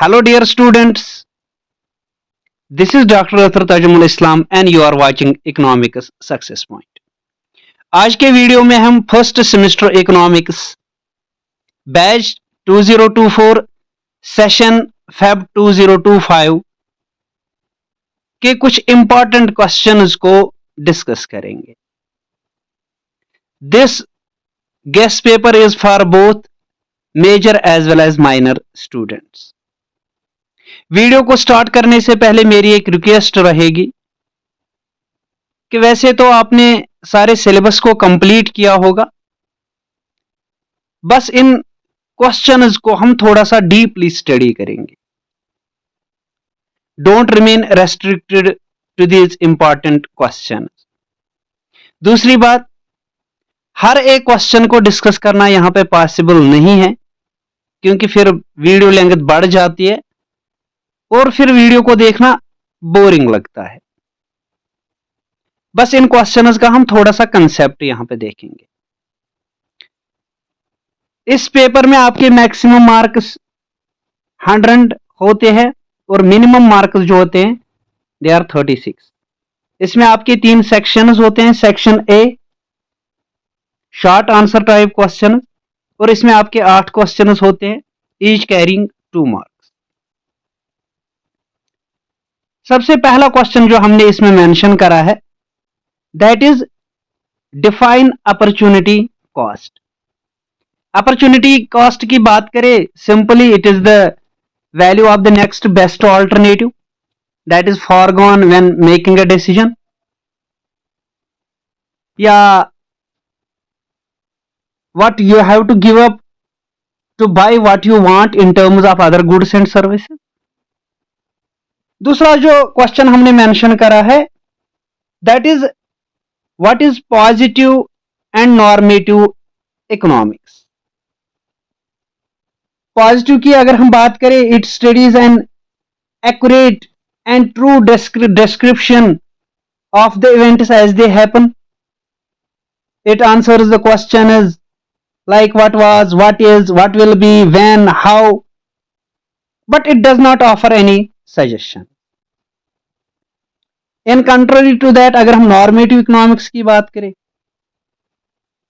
Hello, dear students. This is Dr. Athar Tajamul Islam, and you are watching Economics Success Point. आज के video में हम first semester economics batch 2024 session Feb 2025 के कुछ important questions को discuss करेंगे. This guest paper is for both major as well as minor students. Video को start करने से पहले मेरी एक रिक्वेस्ट रहेगी कि वैसे तो आपने सारे सिलेबस को कंप्लीट किया होगा, बस इन क्वेश्चंस को हम थोड़ा सा डीपली स्टडी करेंगे. Don't remain restricted to these important question. दूसरी बात, हर एक क्वेश्चन को डिस्कस करना यहां पे पॉसिबल नहीं है, क्योंकि फिर वीडियो लेंथ बढ़ जाती है और फिर वीडियो को देखना बोरिंग लगता है. बस इन क्वेश्चंस का हम थोड़ा सा कंसेप्ट यहां पे देखेंगे. इस पेपर में आपके मैक्सिमम मार्क्स 100 होते हैं और मिनिमम मार्क्स जो होते हैं दे आर 36. इसमें आपके 3 सेक्शंस होते हैं. Section A short answer type question, और इसमें आपके 8 क्वेश्चंस होते हैं, ईच कैरिंग 2 मार्क्स. सबसे पहला क्वेश्चन जो हमने इसमें मेंशन करा है that is define opportunity cost. Opportunity cost की बात करें, simply it is the value of the next best alternative that is foregone when making a decision, या what you have to give up to buy what you want in terms of other goods and services. दूसरा जो question हमने mention करा है that is what is positive and normative economics. Positive की अगर हम बात करें, it studies an accurate and true description of the events as they happen. It answers the question is like what was, what is, what will be, when, how, but it does not offer any suggestion. In contrary to that, अगर हम normative economics की बात करें,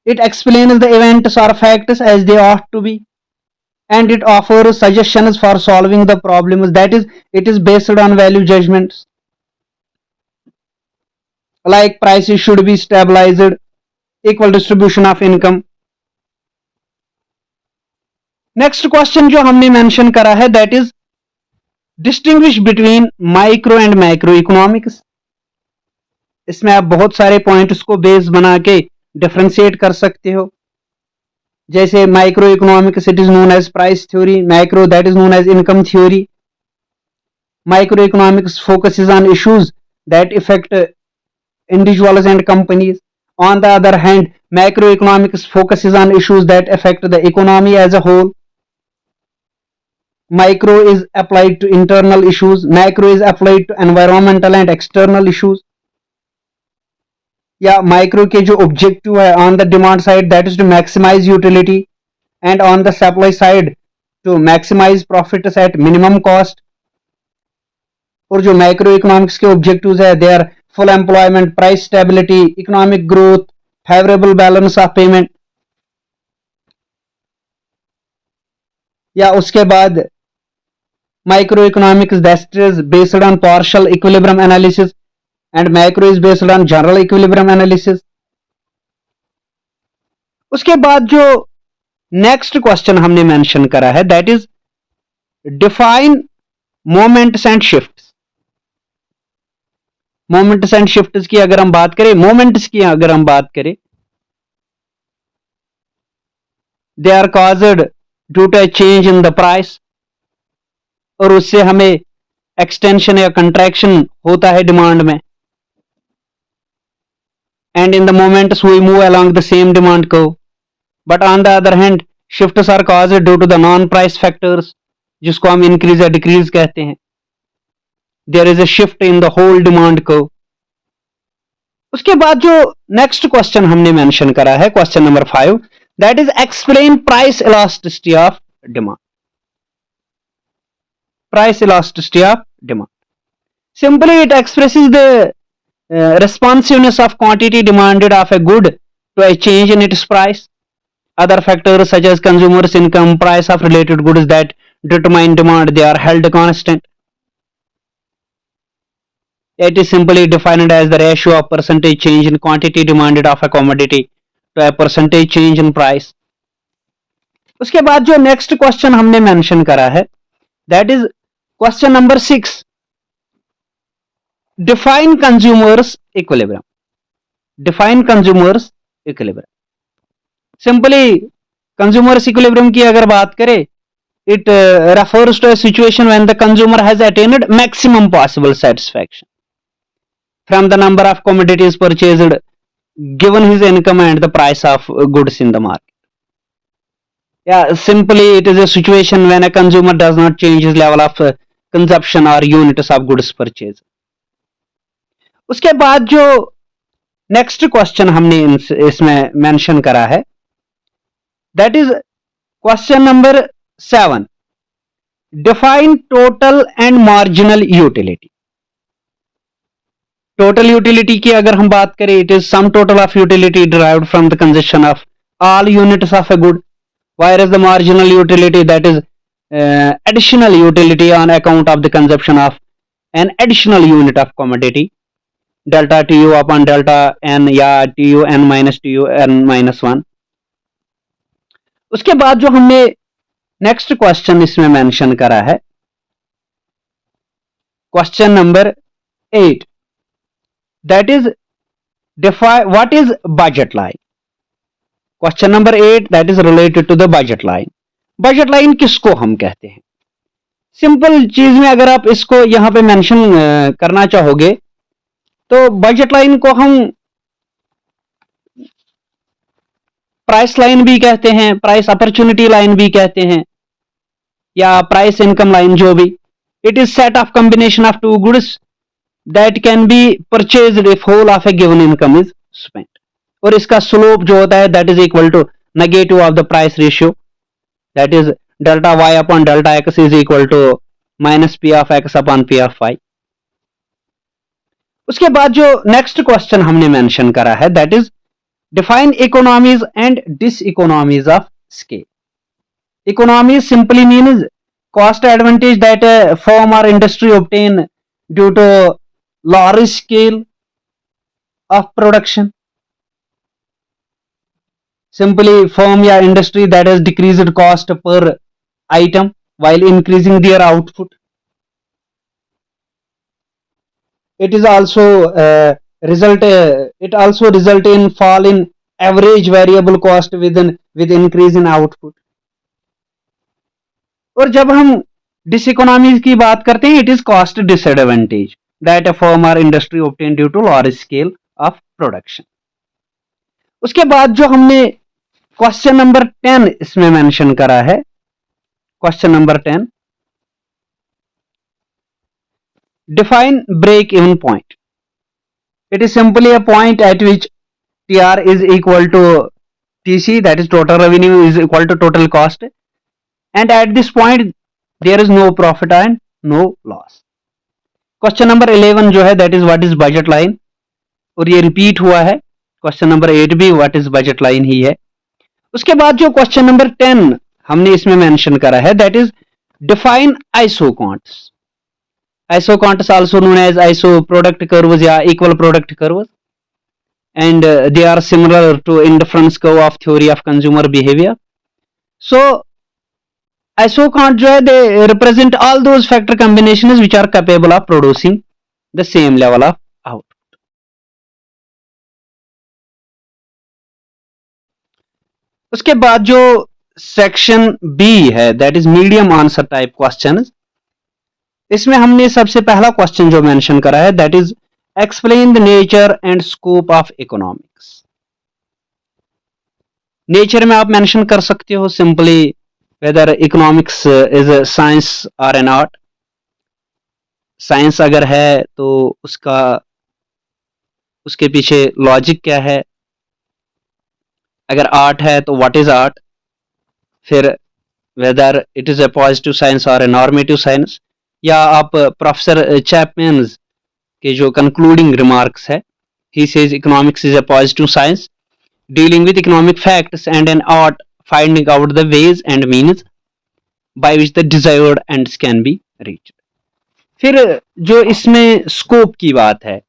it explains the events or facts as they ought to be, and it offers suggestions for solving the problems. That is, it is based on value judgments, like prices should be stabilized, equal distribution of income. Next question जो हमने mention करा है that is distinguish between micro and macro economics. इसमें आप बहुत सारे points को base बना के डिफरेंशिएट कर सकते हो. जैसे micro economics it is known as price theory, macro that is known as income theory. Micro economics focuses on issues that affect individuals and companies. On the other hand, macroeconomics focuses on issues that affect the economy as a whole. Micro is applied to internal issues, macro is applied to environmental and external issues. या micro के जो objective है on the demand side that is to maximise utility, and on the supply side to maximise profits at minimum cost. और जो micro economics के objectives है they are full employment, price stability, economic growth, favorable balance of payment. या उसके बाद microeconomics that is based on partial equilibrium analysis and macro is based on general equilibrium analysis. उसके बाद जो next question हमने mention करा है that is define moments and shifts. Moments and shifts की अगर हम बात करें, मोमेंट्स की अगर हम बात करें, they are caused due to a change in the price, और उससे हमें एक्सटेंशन या कंट्रैक्शन होता है डिमांड में. And in the moments we move along the same demand curve. But on the other hand shifts are caused due to the non price factors, जिसको हम increase या डिक्रीज कहते हैं. There is a shift in the whole demand curve. उसके बाद जो next question हमने mention करा है question number 5 that is explain price elasticity of demand. price elasticity of demand. Simply, it expresses the responsiveness of quantity demanded of a good to a change in its price. Other factors such as consumers' income, price of related goods that determine demand, they are held constant. It is simply defined as the ratio of percentage change in quantity demanded of a commodity to a percentage change in price. उसके बाद जो next question हमने mention करा है that is question number 6. Define consumers equilibrium. Define consumers equilibrium. Simply consumers equilibrium की अगर बात करें, it refers to a situation when the consumer has attained maximum possible satisfaction from the number of commodities purchased given his income and the price of goods in the market. Yeah, simply it is a situation when a consumer does not change his level of consumption or units of goods purchased. उसके बाद जो next question हमने इसमें mention करा है that is question number 7. Define total and marginal utility. Total utility की अगर हम बात करें, it is sum total of utility derived from the consumption of all units of a good, whereas the marginal utility, that is additional utility on account of the consumption of an additional unit of commodity, delta tu upon delta n या tu n minus tu n minus 1. उसके बाद जो हमने next question इसमें mention करा है question number 8, that is define what is budget line. Question number 8 that is related to the budget line. Budget line किसको हम कहते हैं? सिंपल चीज में अगर आप इसको यहां पे मेंशन करना चाहोगे तो बजट लाइन को हम प्राइस लाइन भी कहते हैं, प्राइस अपॉर्चुनिटी लाइन भी कहते हैं, या प्राइस इनकम लाइन, जो भी. It is set of combination of two goods that can be purchased if whole of a given income is spent. और इसका स्लोप जो होता है that is equal to negative of the price ratio, that is delta Y upon delta X is equal to minus P of X upon P of Y. उसके बाद जो next question हमने mention करा है that is define economies and diseconomies of scale. Economies simply means cost advantage that a firm or industry obtain due to large scale of production. Simply firm या industry that has decreased cost per item while increasing their output. It is also result in fall in average variable cost with increase in output. और जब हम डिसइकोनॉमीज की बात करते हैं, it is cost disadvantage that a firm और industry obtain due to large scale of production. उसके बाद जो हमने क्वेश्चन नंबर 10 इसमें मेंशन करा है, question number 10, define break even point. It is simply a point at which TR is equal to TC, that is total revenue is equal to total cost, and at this point there is no profit and no loss. Question number 11 जो है that is what is budget line, और ये repeat हुआ है. Question number 8 भी what is budget line ही है. उसके बाद जो क्वेश्चन नंबर 10 हमने इसमें मेंशन करा है that is define isoquants. Isoquants also known as iso product curves या equal product curves, and they are similar to indifference curve of theory of consumer behavior. So isocont जो है they represent all those factor combinations which are capable of producing the same level of output. उसके बाद जो section B है that is medium answer type question. इसमें हमने सबसे पहला क्वेश्चन जो मेंशन करा है that is explain the nature and scope of economics. Nature में आप मेंशन कर सकते हो simply whether economics is a science or an art. Science अगर है तो उसके पीछे लॉजिक क्या है, अगर आर्ट है तो व्हाट इज आर्ट, फिर whether it is a positive science or a normative science. या आप प्रोफेसर चैपमैन के जो कंक्लूडिंग रिमार्क्स है, he says economics is a positive science dealing with economic facts and an art finding out the ways and means by which the desired ends can be reached. फिर जो इसमें scope की बात है,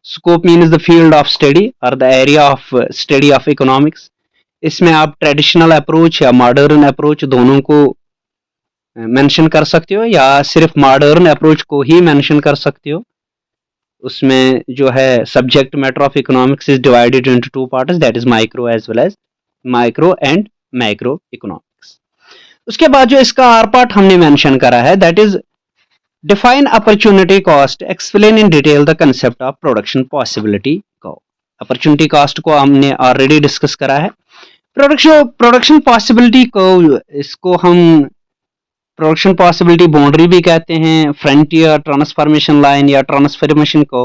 scope means the field of study और the area of study of economics. इसमें आप traditional approach या मॉडर्न अप्रोच दोनों को मेंशन कर सकते हो या सिर्फ मॉडर्न अप्रोच को ही मेंशन कर सकते हो। उसमें जो है subject matter of economics is divided into two parts, that is micro as well as micro and macro economics. उसके बाद जो इसका आर पार्ट हमने मेंशन करा है, that is define opportunity cost, explain in detail the concept of production possibility को। Opportunity cost को हमने ऑलरेडी डिस्कस करा है। प्रोडक्शन पॉसिबिलिटी को, इसको हम प्रोडक्शन पॉसिबिलिटी बाउंड्री भी कहते हैं, फ्रंटियर, ट्रांसफॉर्मेशन लाइन या ट्रांसफॉर्मेशन को।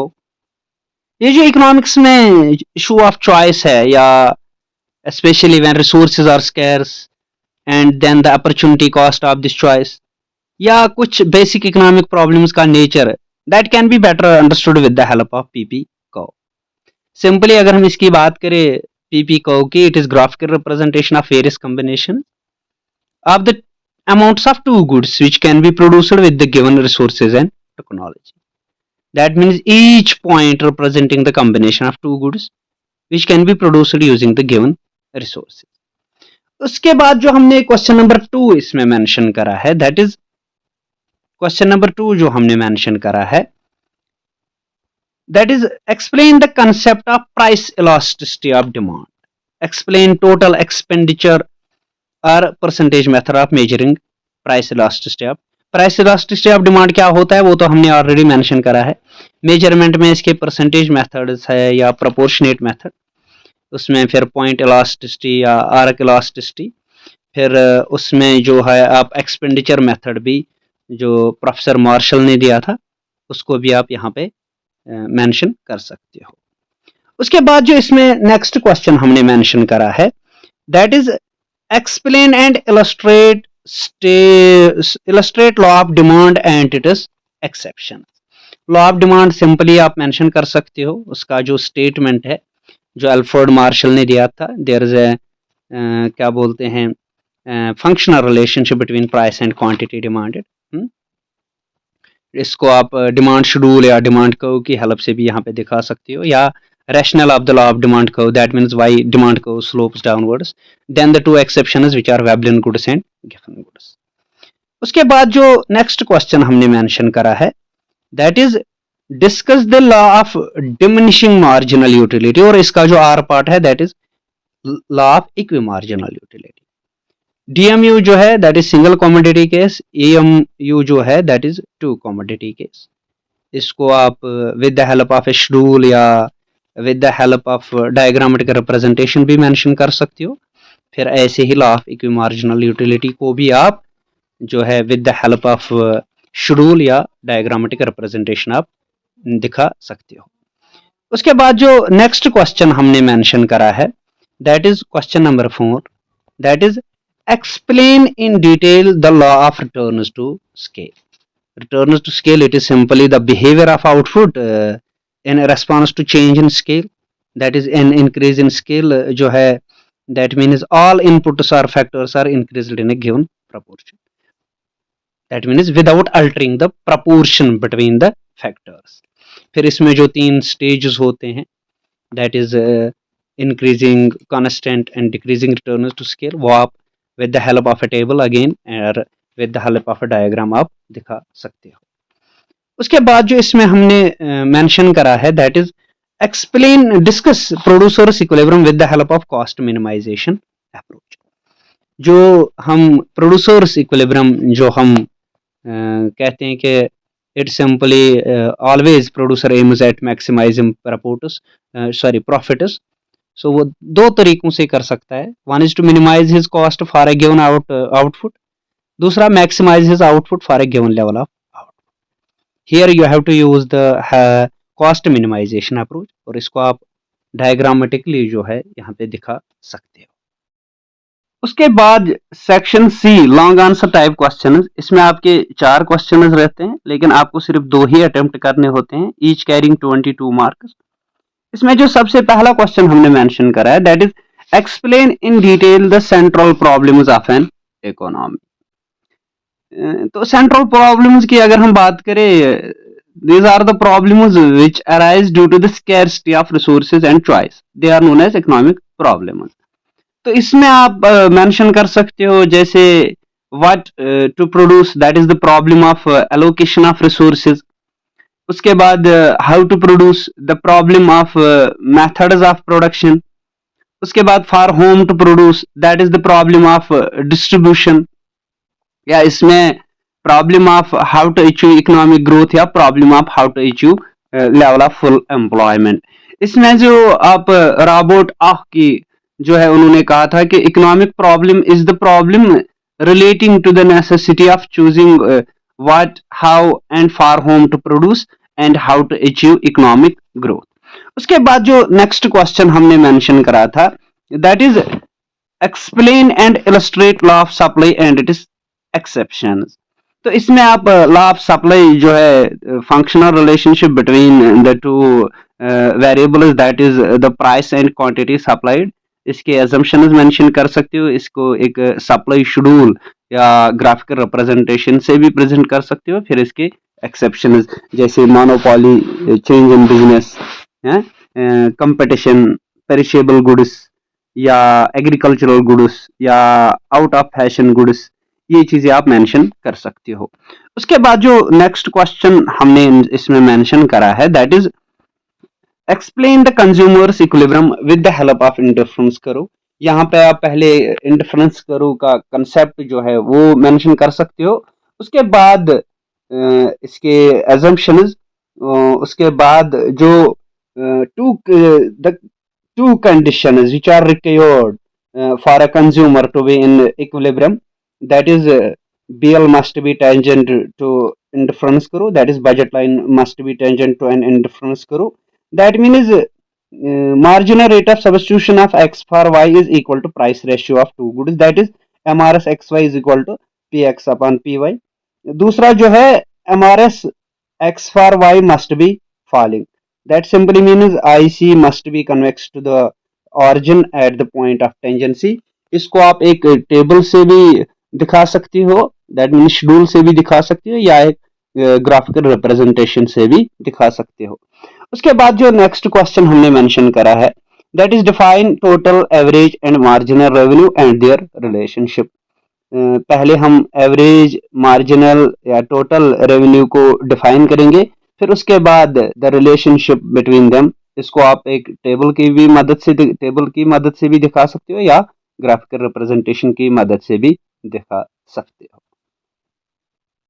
ये जो इकोनॉमिक्स में इशू ऑफ चॉइस है, या specially when resources are scarce and then the opportunity cost of this choice, या कुछ बेसिक इकोनॉमिक प्रॉब्लम्स का nature, that can be better understood with the help of PP को। Simply अगर हम इसकी बात करें पीपी को की, it is graphical representation of various combination of the amounts of two goods which can be produced with the given resources and technology. That means each point representing the combination of two goods which can be produced using the given resources. उसके बाद जो हमने question number 2 इसमें mention करा है, that is question number 2 जो हमने mention करा है, that is explain the concept of price elasticity of demand, explain total expenditure और percentage method of measuring price elasticity of demand क्या होता है वो तो हमने ऑलरेडी मेंशन करा है। मेजरमेंट में इसके परसेंटेज मेथड्स है या प्रोपोर्शनेट मेथड, उसमें फिर पॉइंट इलास्टिसिटी या आर्क इलास्टिसिटी, फिर उसमें जो है आप एक्सपेंडिचर मेथड भी जो प्रोफेसर मार्शल ने दिया था उसको भी आप यहाँ पे मेंशन कर सकते हो। उसके बाद जो इसमें नेक्स्ट क्वेश्चन हमने मेंशन करा है, that is explain and illustrate law of demand and its exception। Law of demand simply आप मेंशन कर सकते हो, उसका जो स्टेटमेंट है जो अल्फ्रेड मार्शल ने दिया था, देयर इज ए क्या बोलते हैं functional relationship between price and quantity demanded. इसको आप डिमांड शेड्यूल या डिमांड कर्व की हेल्प से भी यहाँ पे दिखा सकते हो, या rationale of the law of demand curve, that means why demand curve slopes downwards, then the two exceptions which are Veblen goods and Giffen goods। उसके बाद जो नेक्स्ट क्वेश्चन हमने मेंशन करा है, that is discuss the law of diminishing marginal utility, और इसका जो आर पार्ट है that is law of equimarginal utility. DMU जो है that is single commodity case, AMU जो है that is two commodity case. इसको आप with the help of a schedule या with the help of diagrammatic representation भी mention कर सकते हो। फिर ऐसे ही लॉ ऑफ इक्विमार्जिनल यूटिलिटी को भी आप जो है with the help of schedule या डायग्रामेटिक रिप्रेजेंटेशन आप दिखा सकते हो। उसके बाद जो नेक्स्ट क्वेश्चन हमने मेंशन करा है, that is question number 4, that is explain in detail the law of returns to scale. Returns to scale, it is simply the behaviour of output in response to change in scale, that is an increase in scale जो है that means all inputs or factors are increased in a given proportion, that means without altering the proportion between the factors। फिर इसमें जो 3 stages होते हैं, that is increasing, constant and decreasing returns to scale, वो आप with the help of a table again और with the help of a diagram आप दिखा सकते हो। उसके बाद जो इसमें हमने मेंशन करा है, that is explain discuss producers equilibrium with the help of cost minimization approach. जो हम प्रोड्यूसर्स इक्विलिब्रियम जो हम कहते हैं कि it simply always producer aims at maximizing profits. So वो 2 तरीकों से कर सकता है, one is to minimize his cost for a given output, दूसरा maximize his output for a given level of. Here you have to use the cost minimization approach, और इसको आप डायग्रामेटिकली जो है यहाँ पे दिखा सकते हो। उसके बाद section C long answer type question, इसमें आपके 4 क्वेश्चन रहते हैं, लेकिन आपको सिर्फ 2 ही अटेम्प्ट करने होते हैं, ईच कैरिंग 22 मार्क्स। इसमें जो सबसे पहला क्वेश्चन हमने मेंशन करा है that is explain in detail the central problems of an economy. तो सेंट्रल प्रॉब्लम्स की अगर हम बात करें, these are the problems which arise due to the scarcity of resources and choice, they are known as economic problems। तो इसमें आप mention कर सकते हो जैसे what to produce, that is the problem of allocation of resources। उसके बाद how to produce, the problem of methods of production। उसके बाद for whom to produce, that is the problem of distribution। या इसमें problem of how to achieve economic growth या problem of how to achieve level of full employment. इसमें जो आप Robert आह की जो है उन्होंने कहा था कि economic problem is the problem relating to the necessity of choosing what how and for whom to produce and how to achieve economic growth. उसके बाद जो नेक्स्ट क्वेश्चन हमने मेंशन करा था that is explain and illustrate law of supply and it is exceptions. तो इसमें आप law of supply जो है functional relationship between the two variables that is the price and quantity supplied, इसके assumptions mention कर सकते हो, इसको एक सप्लाई शेड्यूल या ग्राफिकल रिप्रेजेंटेशन से भी प्रेजेंट कर सकते हो। फिर इसके एक्सेप्शंस जैसे monopoly, change in business, competition, perishable goods या एग्रीकल्चरल गुड्स या आउट ऑफ फैशन गुड्स, ये चीजें आप मेंशन कर सकते हो। उसके बाद जो नेक्स्ट क्वेश्चन हमने इसमें मेंशन करा है that is explain the consumers equilibrium with the help of indifference करो। यहाँ पे आप पहले इंडिफरेंस करो का कंसेप्ट जो है वो मेंशन कर सकते हो। उसके बाद इसके assumptions, उसके बाद जो the two conditions which are required for a consumer to be in equilibrium, that is BL must be tangent to indifference karo, that is budget line must be tangent to an indifference karo, that means marginal rate of substitution of x for y is equal to price ratio of two goods, that is MRS xy is equal to px upon py। दूसरा जो है MRS x for y must be falling, that simply means IC must be convex to the origin at the point of tangency। इसको आप एक table से भी दिखा सकती हो, दैट मीन शेड्यूल से भी दिखा सकती हो या एक ग्राफिकल रिप्रेजेंटेशन से भी दिखा सकते हो। उसके बाद जो नेक्स्ट क्वेश्चन हमने मेंशन करा है that is define total, average and marginal revenue and their relationship. पहले हम एवरेज, मार्जिनल या टोटल रेवेन्यू को डिफाइन करेंगे, फिर उसके बाद द रिलेशनशिप बिटवीन देम, इसको आप एक टेबल की मदद से भी दिखा सकते हो या ग्राफिकल रिप्रेजेंटेशन की मदद से भी दिखा सकते हो।